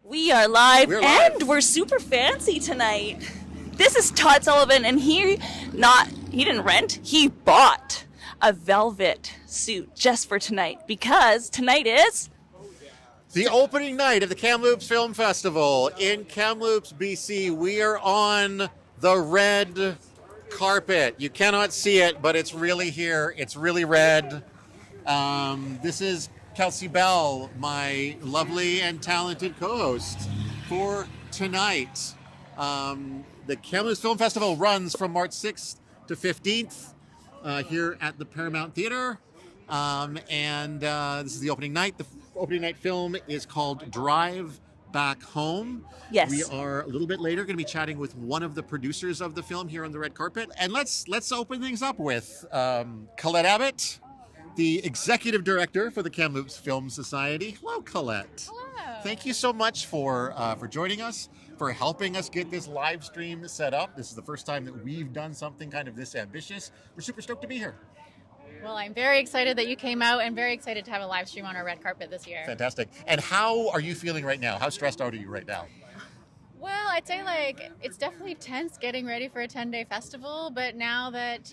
We are live, We're live. And we're super fancy tonight. This is Todd Sullivan, and he didn't rent, he bought a velvet suit just for tonight, because tonight is the opening night of the Kamloops Film Festival in Kamloops, BC. We are on the red carpet. You cannot see it, but it's really here. It's really red. This is Kelsey Bell, my lovely and talented co-host for tonight. The Kamloops Film Festival runs from March 6th to 15th here at the Paramount Theater. This is the opening night. The opening night film is called Drive Back Home. Yes. We are a little bit later going to be chatting with one of the producers of the film here on the red carpet. And let's open things up with Colette Abbott, the executive director for the Kamloops Film Society. Hello, Colette. Hello. Thank you so much for joining us, for helping us get this live stream set up. This is the first time that we've done something kind of this ambitious. We're super stoked to be here. Well, I'm very excited that you came out and very excited to have a live stream on our red carpet this year. Fantastic. And how are you feeling right now? How stressed out are you right now? Well, I'd say it's definitely tense getting ready for a 10-day festival, but now that,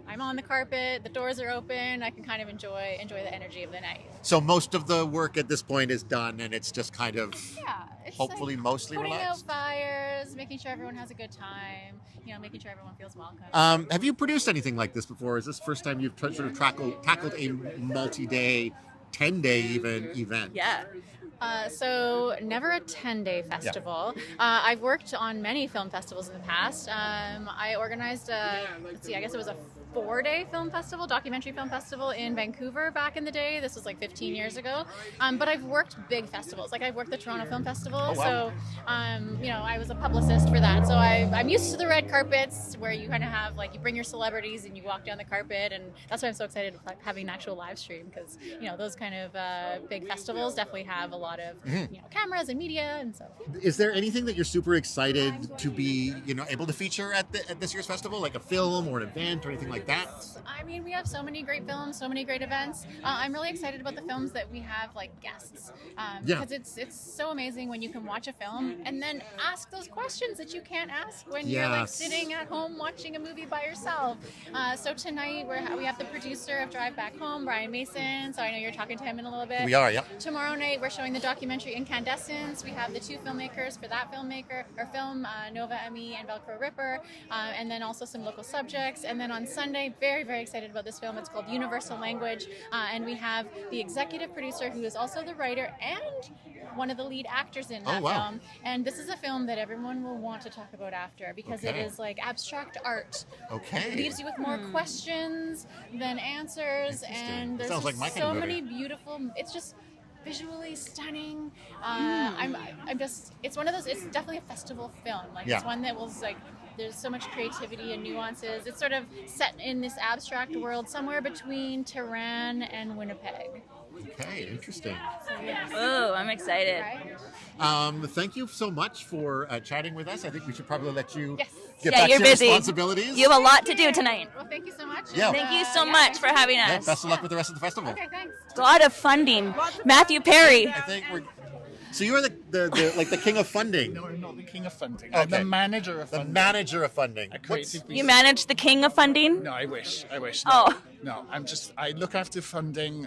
I'm on the carpet, the doors are open, I can kind of enjoy the energy of the night. So most of the work at this point is done, and it's just kind of It's hopefully mostly putting relaxed. out fires, making sure everyone has a good time, making sure everyone feels welcome. Have you produced anything like this before? Is this the first time you've sort of tackled a multi-day, 10-day even event? yeah. So never a 10-day festival. I've worked on many film festivals in the past. I organized I guess it was a 4-day film festival, documentary film festival in Vancouver back in the day. This was like 15 years ago. But I've worked big festivals. Like I've worked the Toronto Film Festival. Oh, wow. So, I was a publicist for that. So I'm used to the red carpets where you kind of have you bring your celebrities and you walk down the carpet. And that's why I'm so excited about having an actual live stream because, those kind of big festivals definitely have a lot of cameras and media and stuff. Is there anything that you're super excited to be able to feature at this year's festival, like a film or an event or anything like that? I mean, we have so many great films, so many great events. I'm really excited about the films that we have guests because it's so amazing when you can watch a film and then ask those questions that you can't ask when you're sitting at home watching a movie by yourself. So tonight we have the producer of Drive Back Home, Brian Mason. So I know you're talking to him in a little bit. We are, yeah. Tomorrow night we're showing the documentary Incandescence. We have the two filmmakers for that film, Nova Emi and Velcro Ripper, and then also some local subjects. And then on Sunday, very, very excited about this film. It's called Universal Language, and we have the executive producer who is also the writer and one of the lead actors in that film. And this is a film that everyone will want to talk about after because it is abstract art. Okay. It leaves you with more questions than answers, and there's so many beautiful. It's just visually stunning. It's one of those. It's definitely a festival film. It's one that was there's so much creativity and nuances. It's sort of set in this abstract world somewhere between Tehran and Winnipeg. Okay, interesting. Oh, I'm excited. Right? Thank you so much for chatting with us. I think we should probably let you get Yeah, back you're to your busy. responsibilities. You have a lot to do tonight. Well, thank you so much. Yeah. Thank you so much for having us. Best of luck with the rest of the festival. Okay, thanks. A lot of funding. Matthew Perry. I think we're. So you're the king of funding. No, I'm not the king of funding. Okay. I'm the manager of The funding. manager of funding. A creative You manage the king of funding? No, I wish. No. Oh. No, I look after funding,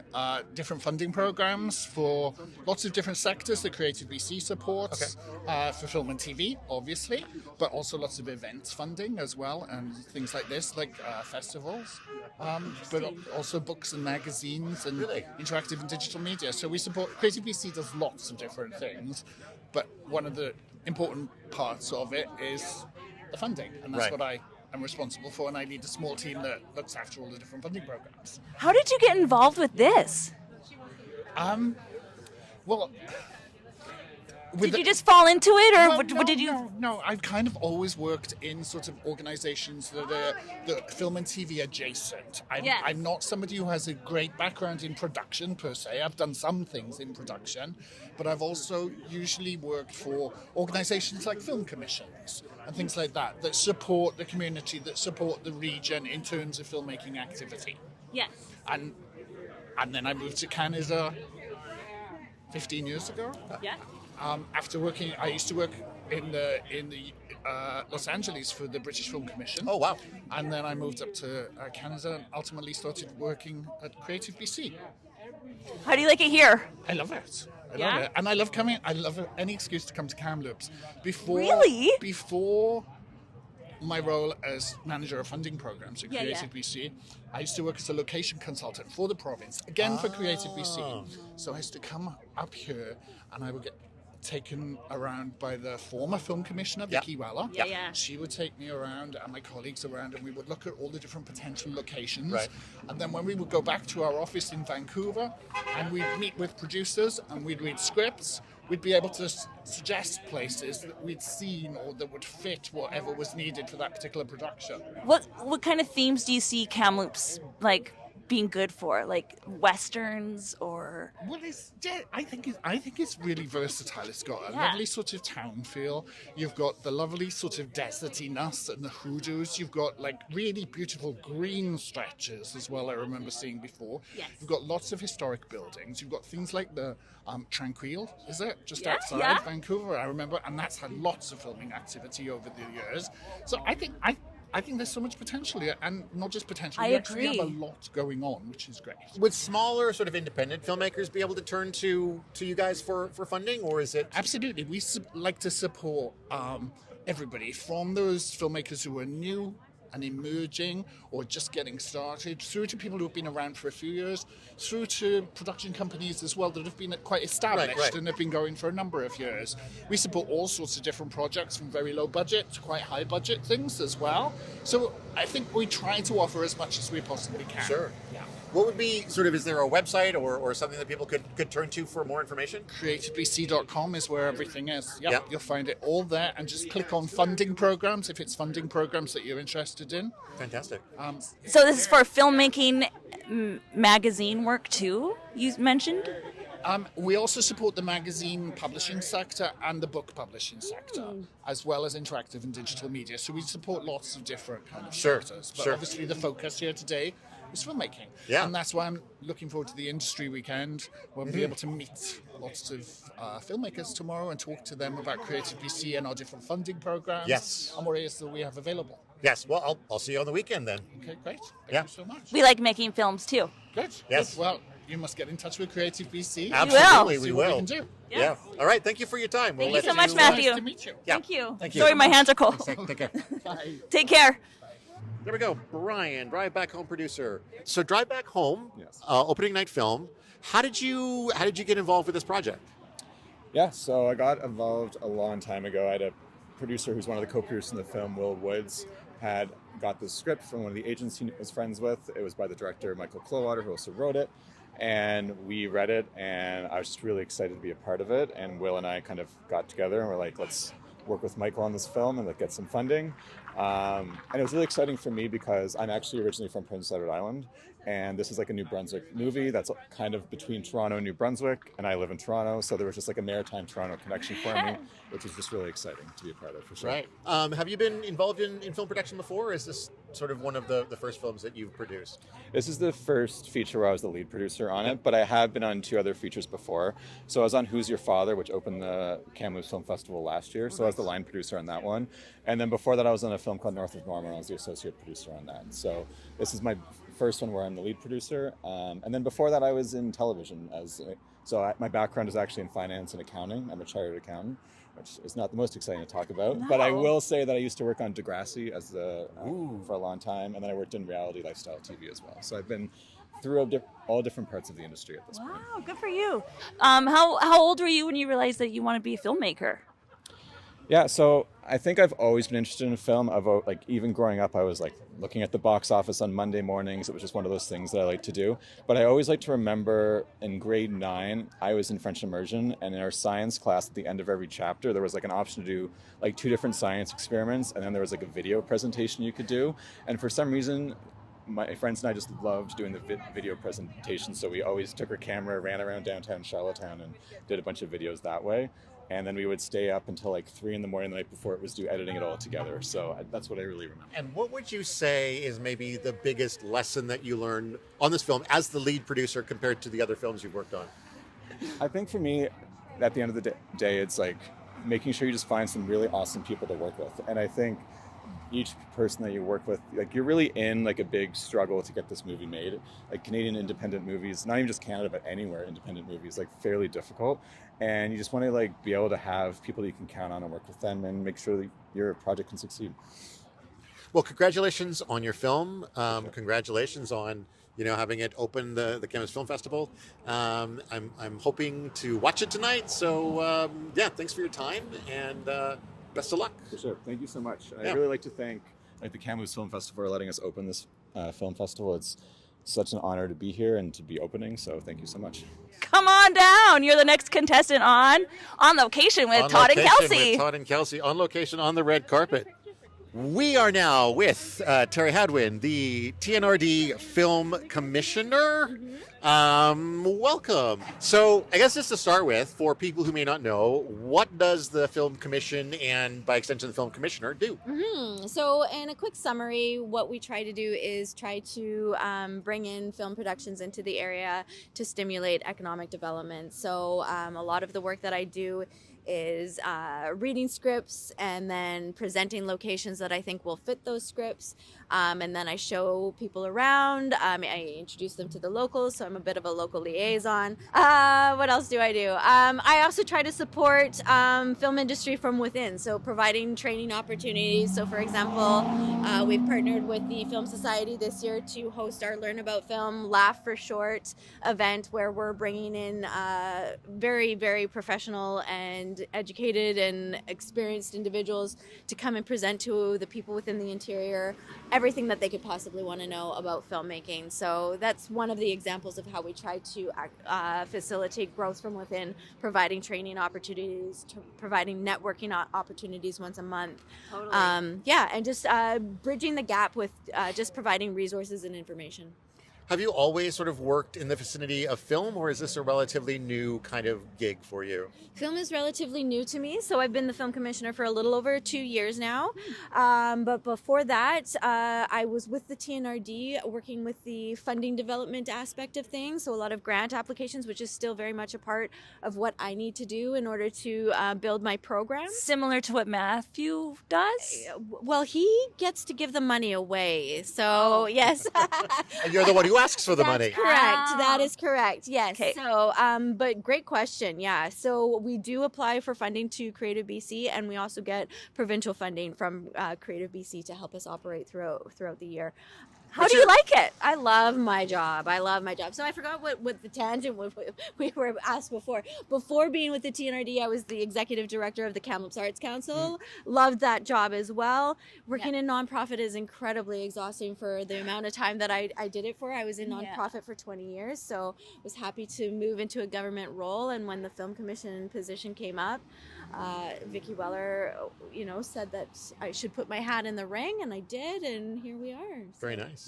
different funding programs for lots of different sectors that Creative BC supports, for film and TV, obviously, but also lots of events funding as well, and things like this, festivals, but also books and magazines and interactive and digital media. So we support, Creative BC does lots of different things, but one of the important parts of it is the funding, and that's what I'm responsible for, and I lead a small team that looks after all the different funding programs. How did you get involved with this? Well, Did you just fall into it, or did you? No, I've kind of always worked in sort of organizations that are film and TV adjacent. I'm not somebody who has a great background in production per se. I've done some things in production, but I've also usually worked for organizations like film commissions and things like that support the community, that support the region in terms of filmmaking activity. Yes. And then I moved to Canada 15 years ago. Yeah. After working, I used to work in the Los Angeles for the British Film Commission. Oh, wow. And then I moved up to Canada and ultimately started working at Creative BC. How do you like it here? I love it. I Yeah? love it. And I love coming. I love any excuse to come to Kamloops. Really? Before my role as manager of funding programs at Yeah, Creative BC, I used to work as a location consultant for the province, again for Creative BC. So I used to come up here and I would get taken around by the former film commissioner, Vicky Weller. Yeah, yeah. She would take me around and my colleagues around, and we would look at all the different potential locations. Right. And then when we would go back to our office in Vancouver and we'd meet with producers and we'd read scripts, we'd be able to suggest places that we'd seen or that would fit whatever was needed for that particular production. What kind of themes do you see Kamloops like being good for? Like westerns or? Well, I think it's really versatile. It's got a Yeah. lovely sort of town feel. You've got the lovely sort of desertiness and the hoodoos. You've got like really beautiful green stretches as well. I remember seeing before. Yes. You've got lots of historic buildings. You've got things like the Tranquil, is it? Just Yeah, outside yeah. Vancouver, I remember, and that's had lots of filming activity over the years. So I think there's so much potential here, and not just potential. I We actually have a agree. lot going on, which is great. Would smaller sort of independent filmmakers be able to turn to you guys for funding, or is it? Absolutely. We like to support everybody, from those filmmakers who are new and emerging or just getting started, through to people who have been around for a few years, through to production companies as well that have been quite established Right. and have been going for a number of years. We support all sorts of different projects, from very low budget to quite high budget things as well. So I think we try to offer as much as we possibly can. Sure. Yeah. What would be sort of, is there a website or something that people could turn to for more information? CreativeBC.com is where everything is. Yep, Yep. You'll find it all there, and just click on funding programs if it's funding programs that you're interested in. Fantastic. So this is for filmmaking magazine work too, you mentioned? We also support the magazine publishing sector and the book publishing sector, as well as interactive and digital media. So we support lots of different kind of Sure, sectors. But sure. obviously the focus here today is filmmaking. Yeah. And that's why I'm looking forward to the industry weekend, where we'll be able to meet lots of filmmakers tomorrow and talk to them about Creative BC and our different funding programs. Yes. And what it is that we have available. Yes. Well, I'll see you on the weekend then. Okay, great. Thank Yeah. you so much. We like making films too. Good. Yes. Well, you must get in touch with Creative BC. Absolutely, See we what will. we can do. Yeah. All right. Thank you for your time. Thank you let so much, Nice Matthew. to meet you. Yeah. Thank you. Thank you. Sorry, my hands are cold. Take care. Bye. Take care. There we go. Brian, Drive Back Home producer. So Drive Back Home, Yes. opening night film. How did you get involved with this project? Yeah, so I got involved a long time ago. I had a producer who's one of the co-producers in the film, Will Woods, had got the script from one of the agents he was friends with. It was by the director, Michael Klowater, who also wrote it. And we read it, and I was just really excited to be a part of it. And Will and I kind of got together and we're like, let's work with Michael on this film and like get some funding. And it was really exciting for me because I'm actually originally from Prince Edward Island, and this is like a New Brunswick movie that's kind of between Toronto and New Brunswick, and I live in Toronto, so there was just like a maritime Toronto connection for me, which was just really exciting to be a part of, for sure. Right. Have you been involved in film production before, or is this sort of one of the first films that you've produced? This is the first feature where I was the lead producer on it, but I have been on 2 other features before. So I was on Who's Your Father, which opened the Kamloops Film Festival last year, so I was the line producer on that one. And then before that I was on a film called North of Norman, I was the associate producer on that. So this is my first one where I'm the lead producer. And then before that I was in television. My background is actually in finance and accounting. I'm a chartered accountant, which is not the most exciting to talk about. But I No. will say that I used to work on Degrassi for a long time, and then I worked in reality lifestyle TV as well. So I've been through all different parts of the industry at this point. Wow, good for you. How old were you when you realized that you want to be a filmmaker? Yeah, so I think I've always been interested in film. Even growing up, I was like looking at the box office on Monday mornings. It was just one of those things that I like to do. But I always like to remember in grade 9, I was in French immersion, and in our science class at the end of every chapter, there was like an option to do like 2 different science experiments, and then there was like a video presentation you could do. And for some reason, my friends and I just loved doing the video presentation, so we always took our camera, ran around downtown Charlottetown, and did a bunch of videos that way. And then we would stay up until like 3 a.m. the night before it was due, editing it all together. So that's what I really remember. And what would you say is maybe the biggest lesson that you learned on this film as the lead producer compared to the other films you've worked on? I think for me, at the end of the day, it's like making sure you just find some really awesome people to work with. And I think each person that you work with, like you're really in like a big struggle to get this movie made. Like Canadian independent movies, not even just Canada, but anywhere independent movies, like fairly difficult. And you just want to like be able to have people that you can count on and work with them and make sure that your project can succeed. Well, congratulations on your film. Congratulations on having it open the Kamloops Film Festival. I'm hoping to watch it tonight. So thanks for your time and best of luck. For sure. Thank you so much. Yeah. I'd really like to thank the Kamloops Film Festival for letting us open this film festival. It's such an honor to be here and to be opening. So thank you so much. Come on down. You're the next contestant on Location with Todd and Kelsey. With Todd and Kelsey on location on the red carpet. We are now with Terry Hadwin, the TNRD Film Commissioner. Welcome. So I guess just to start with, for people who may not know, what does the Film Commission and by extension the Film Commissioner do? So in a quick summary, what we try to do is try to bring in film productions into the area to stimulate economic development. So a lot of the work that I do is reading scripts and then presenting locations that I think will fit those scripts. And then I show people around. I introduce them to the locals, so I'm a bit of a local liaison. What else do I do? I also try to support film industry from within, so providing training opportunities. So for example, we've partnered with the Film Society this year to host our Learn About Film Laugh for Short event, where we're bringing in very, very professional and educated and experienced individuals to come and present to the people within the interior everything that they could possibly want to know about filmmaking. So that's one of the examples of how we try to facilitate growth from within, providing training opportunities, providing networking opportunities once a month. Totally. And just bridging the gap with just providing resources and information. Have you always sort of worked in the vicinity of film, or is this a relatively new kind of gig for you? Film is relatively new to me, so I've been the film commissioner for a little over 2 years now. But before that, I was with the TNRD working with the funding development aspect of things, so a lot of grant applications, which is still very much a part of what I need to do in order to build my program. Similar to what Matthew does? Well, he gets to give the money away, so yes. And you're the one who asks for the money. That's correct. Oh. That is correct. Yes. Okay. So, but great question. Yeah. So we do apply for funding to Creative BC, and we also get provincial funding from Creative BC to help us operate throughout the year. How do you like it? I love my job. So I forgot what the tangent we were asked before. Before being with the TNRD, I was the executive director of the Kamloops Arts Council. Loved that job as well. Working in nonprofit is incredibly exhausting for the amount of time that I did it for. I was in nonprofit for 20 years, so I was happy to move into a government role. And when the Film Commission position came up, Vicki Weller, said that I should put my hat in the ring, and I did, and here we are. So, Very nice.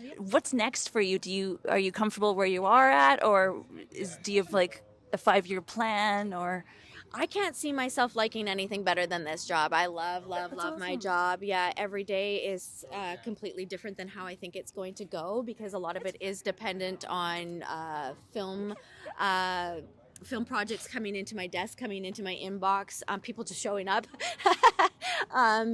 Yeah. What's next for you? Are you comfortable where you are at, or do you have like a 5-year plan, or? I can't see myself liking anything better than this job. I love my job. Yeah, every day is completely different than how I think it's going to go, because a lot of it is dependent on film projects coming into my desk, coming into my inbox, people just showing up.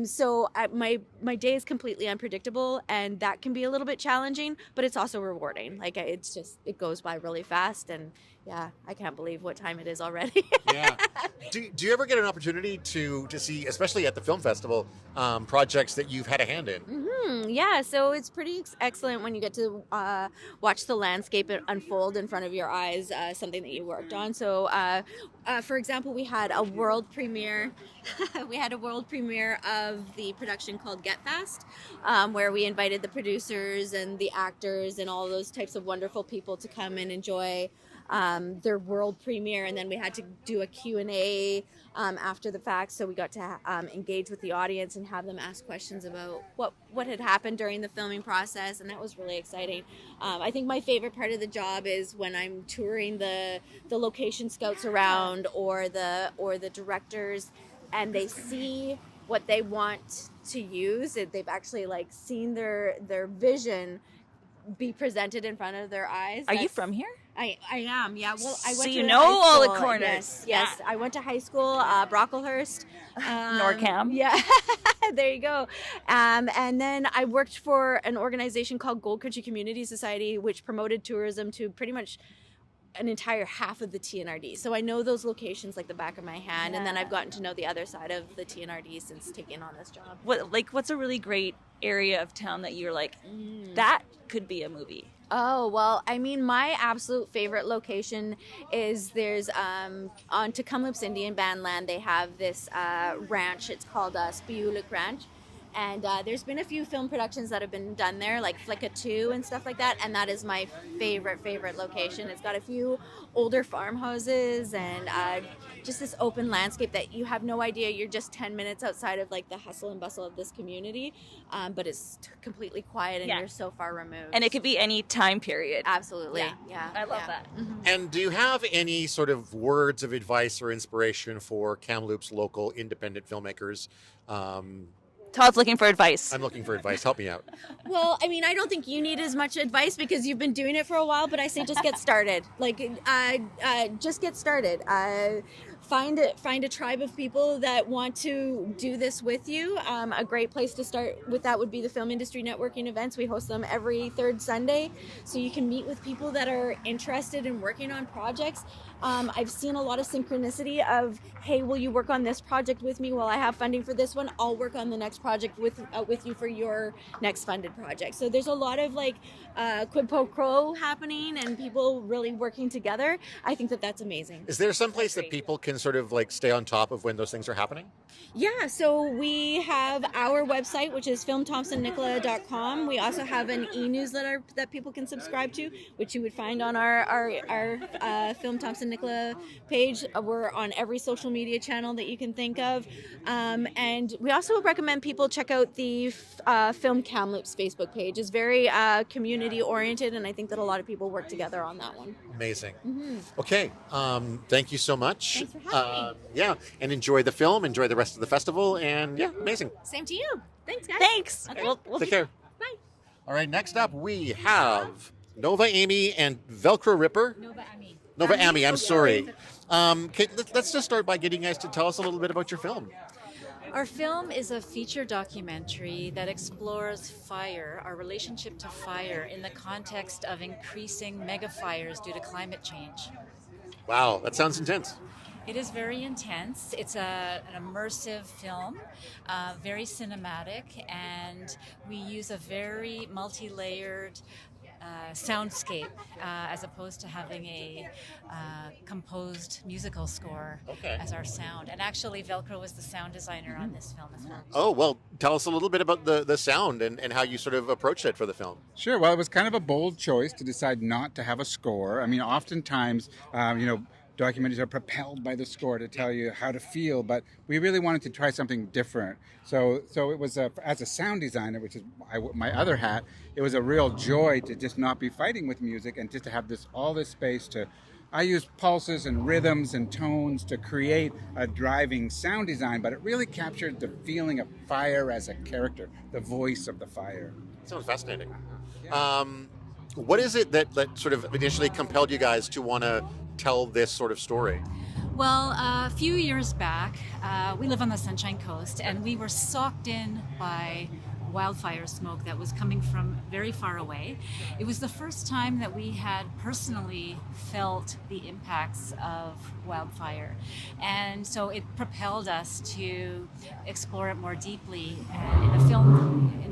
So my day is completely unpredictable, and that can be a little bit challenging, but it's also rewarding. Like it goes by really fast, and yeah, I can't believe what time it is already. Yeah. Do you ever get an opportunity to see, especially at the film festival, projects that you've had a hand in? Yeah, so it's pretty excellent when you get to watch the landscape unfold in front of your eyes, something that you worked on. So, for example, we had a world premiere. We had a world premiere of the production called Get Fast, where we invited the producers and the actors and all those types of wonderful people to come and enjoy their world premiere, and then we had to do a Q&A after the fact, so we got to engage with the audience and have them ask questions about what had happened during the filming process, and that was really exciting. I think my favorite part of the job is when I'm touring the location scouts around, or the directors, and they see what they want to use. They've actually seen their vision be presented in front of their eyes. Are you from here? I am, yeah. Well, I went So to you high know all the school. corners. Yes. Yeah. I went to high school, Brocklehurst. NORCAM. Yeah, there you go. And then I worked for an organization called Gold Country Community Society, which promoted tourism to pretty much an entire half of the TNRD. So I know those locations like the back of my hand, and then Yeah. I've gotten to know the other side of the TNRD since taking on this job. What's a really great area of town that you're like, that could be a movie? Oh, well, I mean, my absolute favorite location is there's on to Kamloops Indian Band land. They have this ranch. It's called Spiulik Ranch. And there's been a few film productions that have been done there, like Flicka 2 and stuff like that. And that is my favorite location. It's got a few older farmhouses and just this open landscape that you have no idea. You're just 10 minutes outside of like the hustle and bustle of this community. But it's completely quiet and Yeah. you're so far removed. And it could be any time period. Absolutely. Yeah. Yeah. I love yeah. that. And do you have any sort of words of advice or inspiration for Kamloops local independent filmmakers? Todd's looking for advice. I'm looking for advice. Help me out. Well, I mean, I don't think you need as much advice because you've been doing it for a while, but I say just get started. Like, just get started. Find a tribe of people that want to do this with you. A great place to start with that would be the Film Industry Networking events. We host them every third Sunday, so you can meet with people that are interested in working on projects. I've seen a lot of synchronicity of, hey, will you work on this project with me while I have funding for this one? I'll work on the next project with you for your next funded project. So there's a lot of like quid pro quo happening and people really working together. I think that that's amazing. Is there some place that people can sort of like stay on top of when those things are happening? Yeah, so we have our website, which is filmthompsonnicola.com. We also have an e-newsletter that people can subscribe to, which you would find on our Film Thompson Nicola page. We're on every social media channel that you can think of. And we also recommend people check out the Film Kamloops Facebook page. It's very community-oriented, and I think that a lot of people work together on that one. Amazing. Okay. Thank you so much. Thanks for having me. Yeah, and enjoy the film, enjoy the rest of the festival, and yeah, amazing. Same to you. Thanks, guys. Thanks. Okay. We'll Take care. Bye. All right, next up we have Nova Amy and Velcro Ripper. Nova Amy, I'm sorry. Let's just start by getting you guys to tell us a little bit about your film. Our film is a feature documentary that explores fire, our relationship to fire in the context of increasing mega fires due to climate change. Wow, that sounds intense. It is very intense. It's an immersive film, very cinematic, and we use a very multi-layered soundscape as opposed to having a composed musical score as our sound. And actually, Velcro was the sound designer on this film as well. Oh, well, tell us a little bit about the sound and how you sort of approached it for the film. Sure. Well, it was kind of a bold choice to decide not to have a score. I mean, oftentimes, documentaries are propelled by the score to tell you how to feel, but we really wanted to try something different. So it was, as a sound designer, which is my other hat, it was a real joy to just not be fighting with music and just to have all this space to. I use pulses and rhythms and tones to create a driving sound design, but it really captured the feeling of fire as a character, the voice of the fire. Sounds fascinating. What is it that sort of initially compelled you guys to want to tell this sort of story? Well, a few years back, we live on the Sunshine Coast, and we were socked in by wildfire smoke that was coming from very far away. It was the first time that we had personally felt the impacts of wildfire, and so it propelled us to explore it more deeply in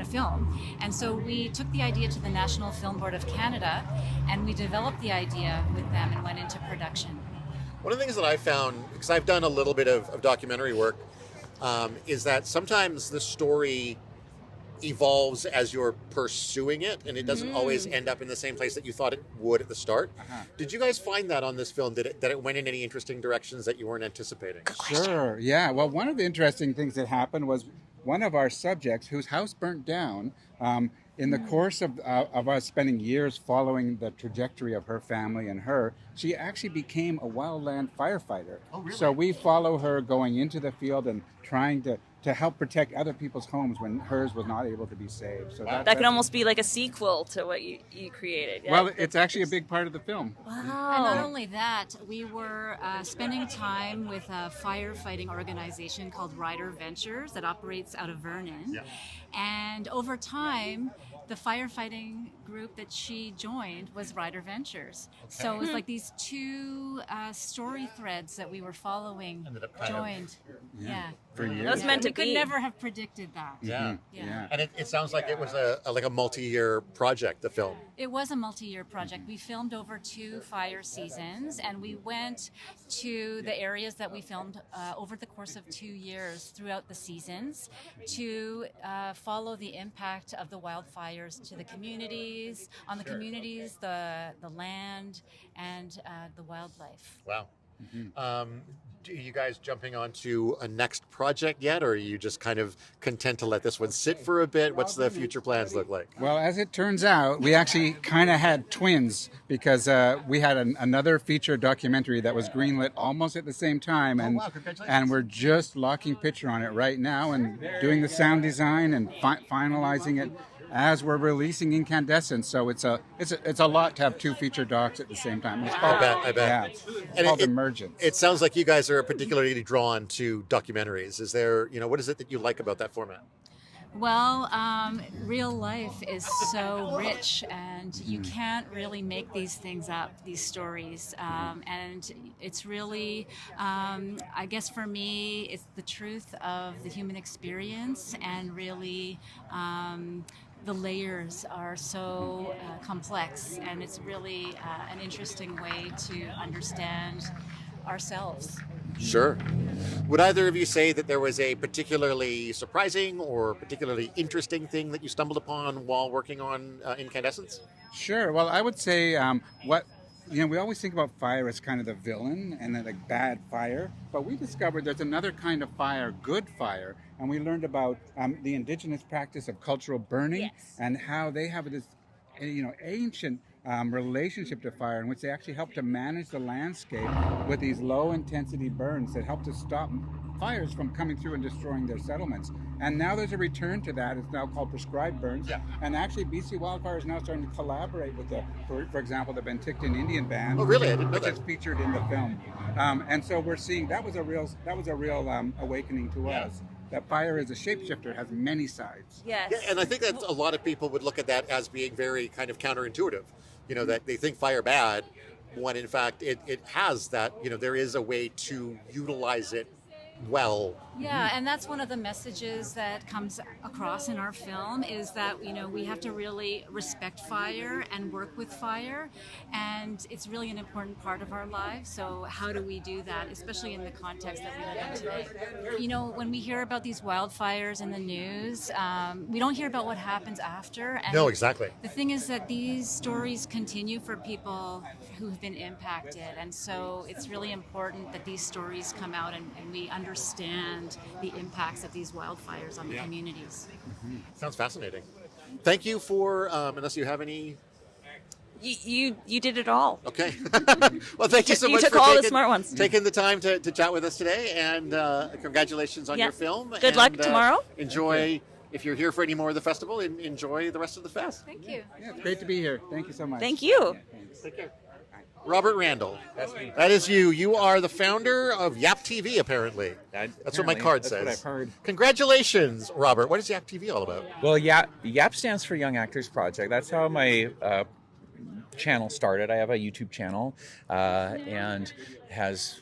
a film. And so we took the idea to the National Film Board of Canada, and we developed the idea with them and went into production. One of the things that I found, because I've done a little bit of documentary work, is that sometimes the story evolves as you're pursuing it, and it doesn't always end up in the same place that you thought it would at the start. Did you guys find that on this film? That it went in any interesting directions that you weren't anticipating? Sure, yeah. Well, one of the interesting things that happened was one of our subjects, whose house burnt down, in the course of us spending years following the trajectory of her family and her, she actually became a wildland firefighter. Oh, really? So we follow her going into the field and trying to to help protect other people's homes when hers was not able to be saved. So That could almost be like a sequel to what you created. Yeah? Well, it's actually a big part of the film. Wow. And not only that, we were spending time with a firefighting organization called Rider Ventures that operates out of Vernon. Yeah. And over time, the firefighting group that she joined was Rider Ventures. So it was like these two story threads that we were following Ended up kind of- joined. Yeah. For years. That's meant to We could be. never have predicted that. Yeah. Yeah. And it sounds like it was like a multi-year project, the film. It was a multi-year project. We filmed over 2 fire seasons, and we went to the areas that we filmed over the course of 2 years throughout the seasons to follow the impact of the wildfires to the communities, on the communities, the land, and the wildlife. Wow. Are you guys jumping onto a next project yet, or are you just kind of content to let this one sit for a bit? What's the future plans look like? Well, as it turns out, we actually kind of had twins because we had another feature documentary that was greenlit almost at the same time, and wow, congratulations. and we're just locking picture on it right now and doing the sound design and finalizing it as we're releasing Incandescent. So it's a lot to have 2 feature docs at the same time. It's called, I bet. Yeah, it's called Emergence. It sounds like you guys are particularly drawn to documentaries. Is there, what is it that you like about that format? Well, real life is so rich, and you can't really make these things up, these stories. And it's really, I guess for me, it's the truth of the human experience, and really the layers are so complex, and it's really an interesting way to understand ourselves. Sure. Would either of you say that there was a particularly surprising or particularly interesting thing that you stumbled upon while working on Incandescence? Sure. Well, I would say we always think about fire as kind of the villain and then like bad fire, but we discovered there's another kind of fire, good fire, and we learned about the indigenous practice of cultural burning and how they have this, ancient relationship to fire in which they actually help to manage the landscape with these low intensity burns that help to stop fires from coming through and destroying their settlements. And now there's a return to that. It's now called prescribed burns. Yeah. And actually BC Wildfire is now starting to collaborate with for example, the Benticton Indian Band. Oh, really? I didn't know which that. is featured in the film. And so we're seeing that was a real awakening to us. That fire is a shapeshifter, has many sides. Yes. Yeah, and I think that a lot of people would look at that as being very kind of counterintuitive. That they think fire bad, when in fact it has that, there is a way to utilize it well. Yeah, and that's one of the messages that comes across in our film is that, we have to really respect fire and work with fire, and it's really an important part of our lives. So how do we do that, especially in the context that we live in today? When we hear about these wildfires in the news, we don't hear about what happens after. And No, exactly. the thing is that these stories continue for people who've been impacted, and so it's really important that these stories come out and we understand the impacts of these wildfires on the communities. Sounds fascinating. Thank you for, unless you have any. You did it all. Okay. Well, thank you so You much took for all the smart ones. taking the time to chat with us today, and congratulations on Yeah. your film. Good luck and, tomorrow. Enjoy. If you're here for any more of the festival, enjoy the rest of the fest. Thank you. Yeah, it's great to be here. Thank you so much. Thank you. Take care. Robert Randall. That's me. That is you. You are the founder of Yap TV, apparently. That's what my card That's says. what I've heard. Congratulations, Robert. What is Yap TV all about? Well, YAP stands for Young Actors Project. That's how my channel started. I have a YouTube channel and has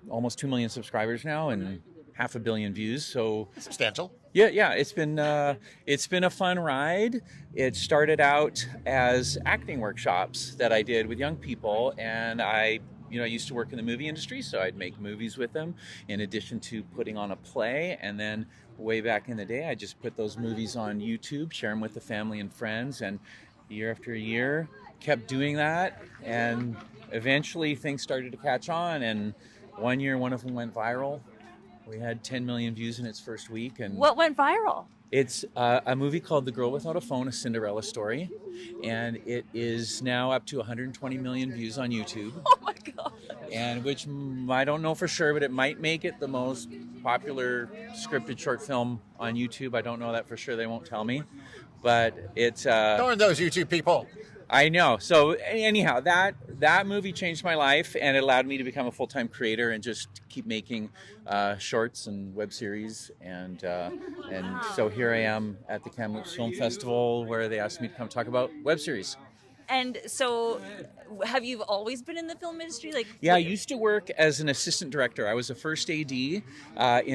almost 2 million subscribers now and 500 million views. So Substantial. yeah, it's been a fun ride. It started out as acting workshops that I did with young people, and I used to work in the movie industry, so I'd make movies with them in addition to putting on a play. And then way back in the day, I just put those movies on YouTube, share them with the family and friends, and year after year kept doing that, and eventually things started to catch on, and one year one of them went viral. We had 10 million views in its first week. And What went viral? it's a movie called The Girl Without a Phone, A Cinderella Story, and it is now up to 120 million views on YouTube. Oh my God. and which I don't know for sure, but it might make it the most popular scripted short film on YouTube. I don't know that for sure. They won't tell me, but it's Darn those YouTube people. I know. So anyhow, that movie changed my life, and it allowed me to become a full-time creator and just keep making shorts and web series. And so here I am at the Kamloops Film Festival, where they asked me to come talk about web series. And so, have you always been in the film industry? Like, Yeah, I used to work as an assistant director. I was a first AD in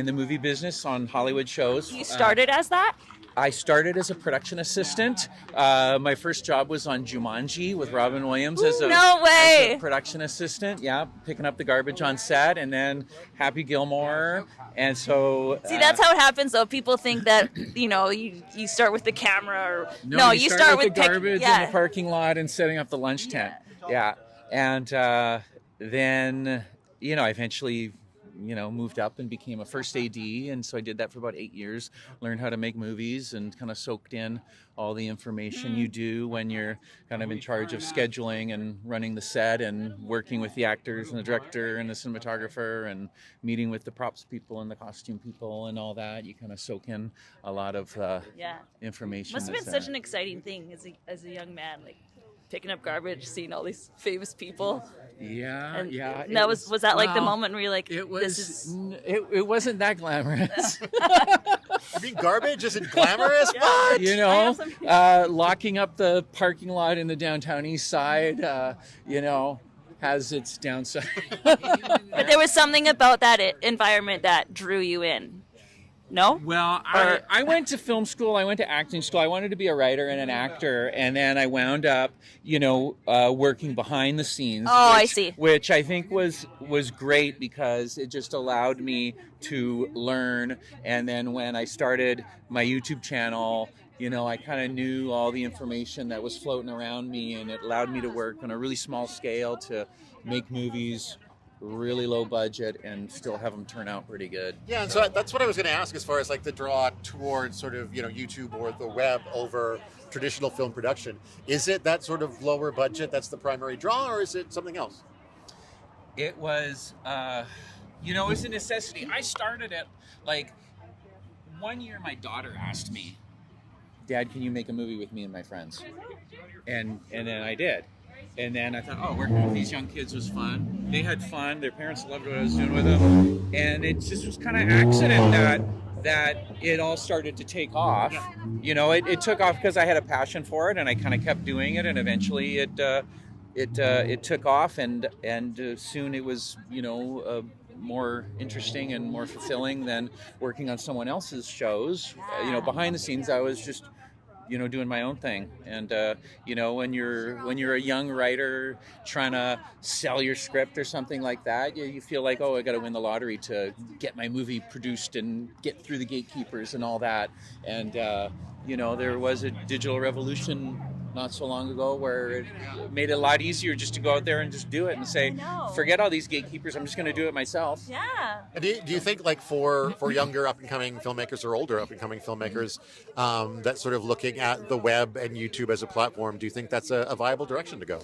the movie business on Hollywood shows. you started as that? I started as a production assistant. My first job was on Jumanji with Robin Williams as No way! as a production assistant. Yeah, picking up the garbage on set, and then Happy Gilmore. And so See, that's how it happens, though. People think that you start with the camera, or no, you start with the garbage yeah. in the parking lot and setting up the lunch tent. Yeah, and then I eventually moved up and became a first AD, and so I did that for about 8 years. Learned how to make movies and kind of soaked in all the information you do when you're kind of in charge of scheduling and running the set and working with the actors and the director and the cinematographer and meeting with the props people and the costume people and all that. You kind of soak in a lot of information. Must have been such an exciting thing as a young man, like picking up garbage, seeing all these famous people. Yeah, And yeah. that was that like the moment where you're like, It was. this is It wasn't that glamorous. You mean garbage isn't glamorous? What? Locking up the parking lot in the downtown east side, has its downside. But there was something about that environment that drew you in. No? Well, I went to film school. I went to acting school. I wanted to be a writer and an actor, and then I wound up, working behind the scenes. Oh, I see. Which I think was great because it just allowed me to learn. And then when I started my YouTube channel, I kind of knew all the information that was floating around me, and it allowed me to work on a really small scale to make movies really low budget and still have them turn out pretty good. Yeah, and so that's what I was going to ask as far as like the draw towards sort of, YouTube or the web over traditional film production. Is it that sort of lower budget that's the primary draw, or is it something else? It was, it's a necessity. I started it, like, one year my daughter asked me, Dad, can you make a movie with me and my friends? And then I did. And then I thought, working with these young kids was fun. They had fun. Their parents loved what I was doing with them. And it just was kind of accident that it all started to take off. It took off because I had a passion for it, and I kind of kept doing it. And eventually it took off, and soon it was, more interesting and more fulfilling than working on someone else's shows. Behind the scenes, I was just doing my own thing. And when you're a young writer trying to sell your script or something like that, you feel like, I got to win the lottery to get my movie produced and get through the gatekeepers and all that. And there was a digital revolution not so long ago where it made it a lot easier just to go out there and just do it and say, forget all these gatekeepers, I'm just going to do it myself. Yeah. Do you think, like, for younger up-and-coming filmmakers or older up-and-coming filmmakers that sort of looking at the web and YouTube as a platform, do you think that's a viable direction to go?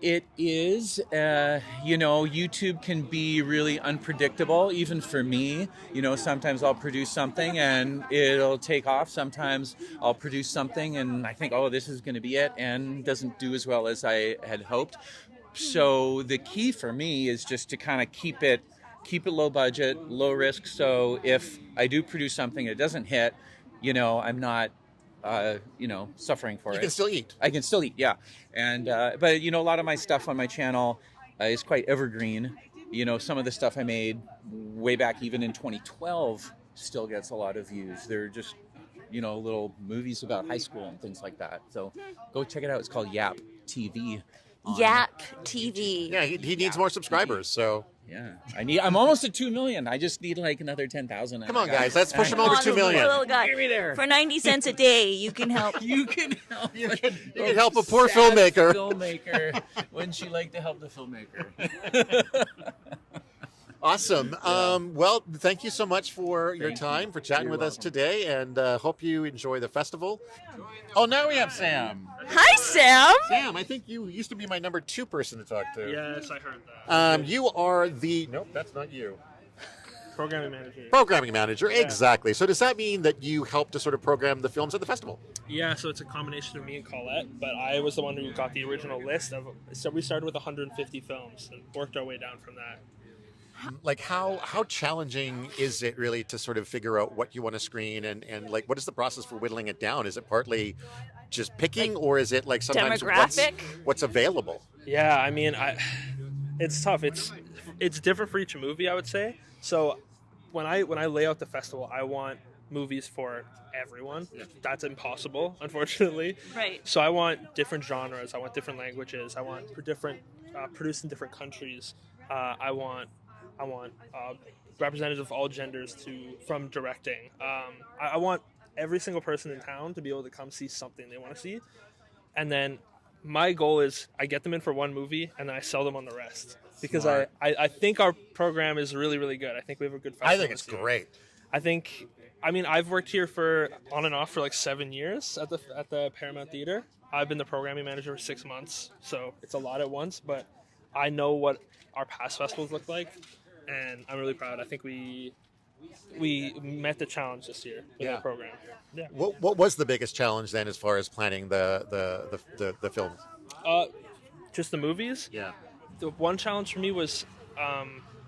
It is. YouTube can be really unpredictable, even for me. Sometimes I'll produce something and it'll take off. Sometimes I'll produce something and I think, this is going to be it, and doesn't do as well as I had hoped. So the key for me is just to kind of keep it low budget, low risk. So if I do produce something that doesn't hit, I'm not suffering for it. You can still eat. I can still eat, yeah. And but a lot of my stuff on my channel is quite evergreen. Some of the stuff I made way back even in 2012 still gets a lot of views. They're just little movies about high school and things like that. So go check it out. It's called Yap TV. Yap TV. Yeah, he needs more subscribers, so... Yeah, I'm almost at 2 million. I just need like another 10,000. Come on, guys, let's push him over 2 million. Little guy. Get me there. For 90 cents a day, you can help. You can help. You can help a poor filmmaker. Filmmaker. Wouldn't you like to help the filmmaker? Awesome. Well, thank you so much for your time, for chatting with us today, and hope you enjoy the festival. Oh, now we have Sam. Hi, Sam. Sam, I think you used to be my number 2 person to talk to. Yes, I heard that. You are the... Nope, that's not you. Programming manager. Programming manager, Yeah. exactly. So does that mean that you help to sort of program the films at the festival? Yeah, so it's a combination of me and Colette, but I was the one who got the original list of. So we started with 150 films and worked our way down from that. Like how challenging is it really to sort of figure out what you want to screen and like what is the process for whittling it down? Is it partly just picking, or is it like sometimes Demographic? what's available? Yeah, I mean, it's tough. It's different for each movie, I would say. So when I lay out the festival, I want movies for everyone. That's impossible, unfortunately. Right. So I want different genres. I want different languages. I want different produced in different countries. I want representatives of all genders from directing. I want every single person in town to be able to come see something they want to see, and then my goal is I get them in for one movie and then I sell them on the rest, because I think our program is really, really good. I think we have a good festival. I think it's great. I've worked here for on and off for like 7 years at the Paramount Theater. I've been the programming manager for 6 months, so it's a lot at once, but I know what our past festivals look like, and I'm really proud. I think we met the challenge this year with our program. Yeah. What was the biggest challenge then as far as planning the films? Just the movies? Yeah. The one challenge for me was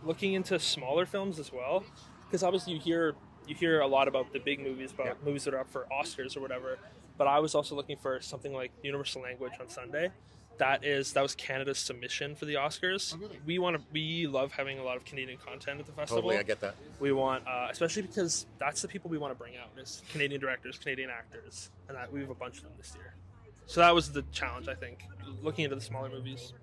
looking into smaller films as well, because obviously you hear a lot about the big movies, about movies that are up for Oscars or whatever, but I was also looking for something like Universal Language on Sunday. That was Canada's submission for the Oscars. Oh, really? We love having a lot of Canadian content at the festival. Totally, I get that. We want, especially because that's the people we want to bring out, is Canadian directors, Canadian actors, and we have a bunch of them this year. So that was the challenge, I think, looking into the smaller movies.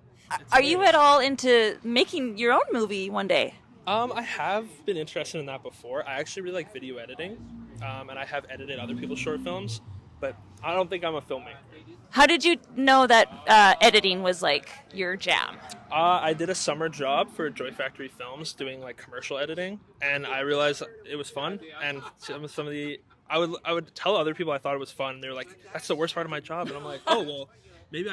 Are you at all into making your own movie one day? I have been interested in that before. I actually really like video editing, and I have edited other people's short films, but I don't think I'm a filmmaker. How did you know that editing was like your jam? I did a summer job for Joy Factory Films doing like commercial editing, and I realized it was fun. And some of the I would tell other people I thought it was fun. And they're like, "That's the worst part of my job," and I'm like, "Oh well, maybe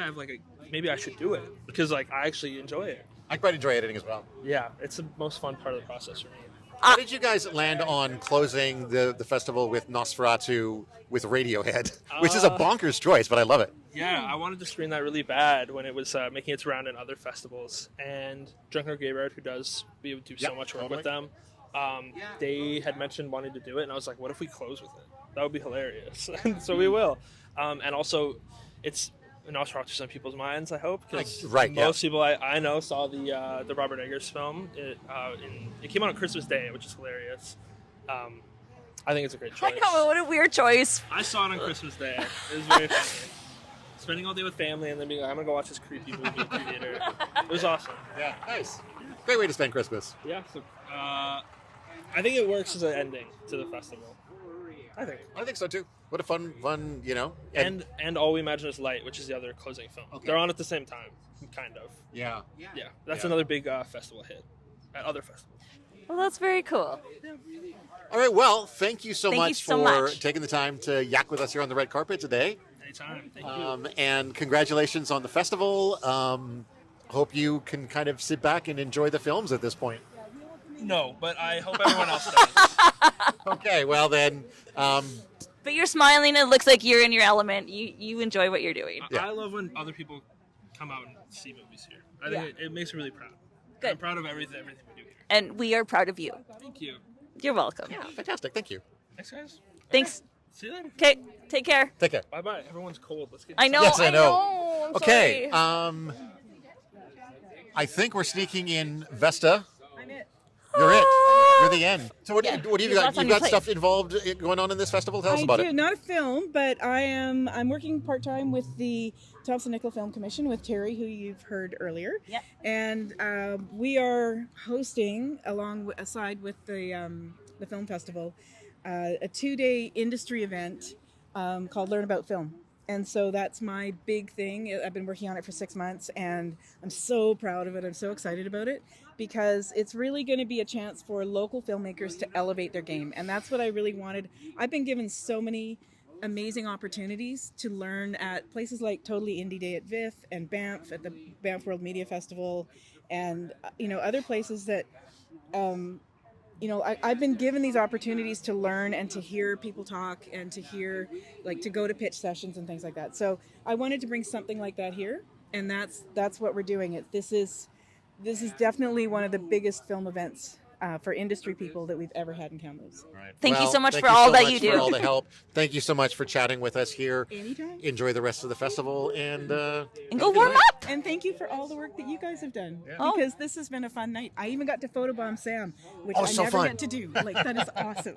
I should do it because like I actually enjoy it." I quite enjoy editing as well. Yeah, it's the most fun part of the process for me. How did you guys land on closing the festival with Nosferatu with Radiohead, which is a bonkers choice, but I love it. Yeah, I wanted to screen that really bad when it was making its round in other festivals. And Drunken Graveyard, we would do so much work with them, they had mentioned wanting to do it, and I was like, what if we close with it? That would be hilarious. So we will. And also, it's Nosferatu to some people's minds, I hope, because most people I know saw the Robert Eggers film. It came out on Christmas Day, which is hilarious. I think it's a great choice. I know, what a weird choice. I saw it on Christmas Day. It was very funny. Spending all day with family and then being like, I'm going to go watch this creepy movie at the theater. It was awesome. Yeah, nice. Great way to spend Christmas. Yeah, so I think it works as an ending to the festival. I think so too. What a fun, And All We Imagine Is Light, which is the other closing film. Okay. They're on at the same time, kind of. Yeah. Yeah, that's another big festival hit at other festivals. Well, that's very cool. All right, well, thank you so Thank you much so for much. taking the time to yak with us here on the red carpet today. Anytime. Thank you. And congratulations on the festival. Hope you can kind of sit back and enjoy the films at this point. No, but I hope everyone else does. Okay, well then. But you're smiling. It looks like you're in your element. You enjoy what you're doing. I love when other people come out and see movies here. I think it makes me really proud. Good. I'm proud of everything we do here. And we are proud of you. Thank you. You're welcome. Yeah, fantastic. Thank you. Thanks, guys. Thanks. See you later. Okay, take care. Take care. Bye-bye. Everyone's cold. Let's get I know. Yes, I know. I'm Okay. sorry. I think we're sneaking in Vesta. You're it. You're the end. So what have you got? lots on You've your got stuff involved going on in this festival? Tell us about it. Not a film, but I'm working part-time with the Thompson-Nicoll Film Commission with Terry, who you've heard earlier. Yep. And we are hosting, aside with the film festival, a 2-day industry event called Learn About Film. And so that's my big thing. I've been working on it for 6 months, and I'm so proud of it. I'm so excited about it because it's really going to be a chance for local filmmakers to elevate their game. And that's what I really wanted. I've been given so many amazing opportunities to learn at places like Totally Indie Day at VIFF and Banff at the Banff World Media Festival, and other places that I've been given these opportunities to learn and to hear people talk and to hear, to go to pitch sessions and things like that. So I wanted to bring something like that here, and that's what we're doing. This is definitely one of the biggest film events for industry people that we've ever had in Kamloops. Right. Thank you Well, so much thank for you all so that much you for do. all the help. Thank you so much for chatting with us here. Anytime. Enjoy the rest of the festival and go have a good warm night. up. And thank you for all the work that you guys have done, Yeah. because this has been a fun night. I even got to photobomb Sam, which Oh, I so never fun. get to do. That is awesome.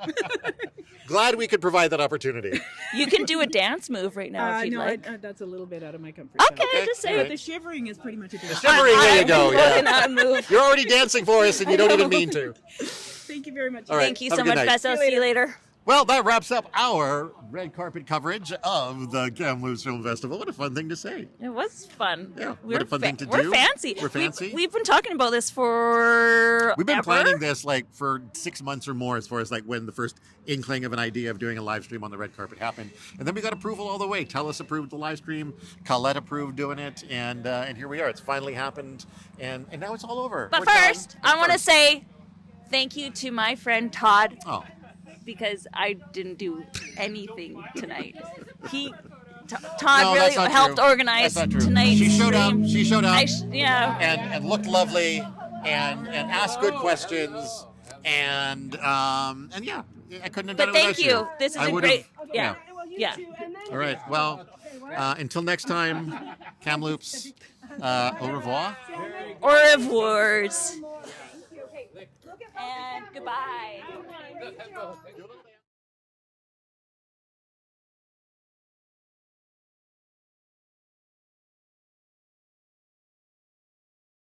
Glad we could provide that opportunity. You can do a dance move right now if you'd no, like. that's a little bit out of my comfort Okay, zone. just say all But it. the shivering is pretty much a dance. Shivering, there you go. Floating Yeah. out and move. You're already dancing for us, and you don't even mean to. Thank you very much. All right. Thank you Have a so good much, night. Bessel. See you later. Well, that wraps up our red carpet coverage of the Kamloops Film Festival. What a fun thing to say. It was fun. Yeah, what a fun thing to We're do. fancy. We're fancy. We've been talking about this for. We've been planning this for 6 months or more, as far as when the first inkling of an idea of doing a live stream on the red carpet happened, and then we got approval all the way. TELUS approved the live stream, Colette approved doing it, and here we are. It's finally happened, and now it's all over. But We're done. first, I want to say thank you to my friend Todd, Oh, because I didn't do anything tonight. Todd No, really that's not helped true. organize That's not true. tonight's She showed up. stream. She showed up. Yeah. and looked lovely, and asked good questions, and yeah, I couldn't have done But it thank without you. This is I a would've- great. Yeah. Yeah. All right. Well, until next time, Kamloops. Au revoir. Au revoirs. And goodbye.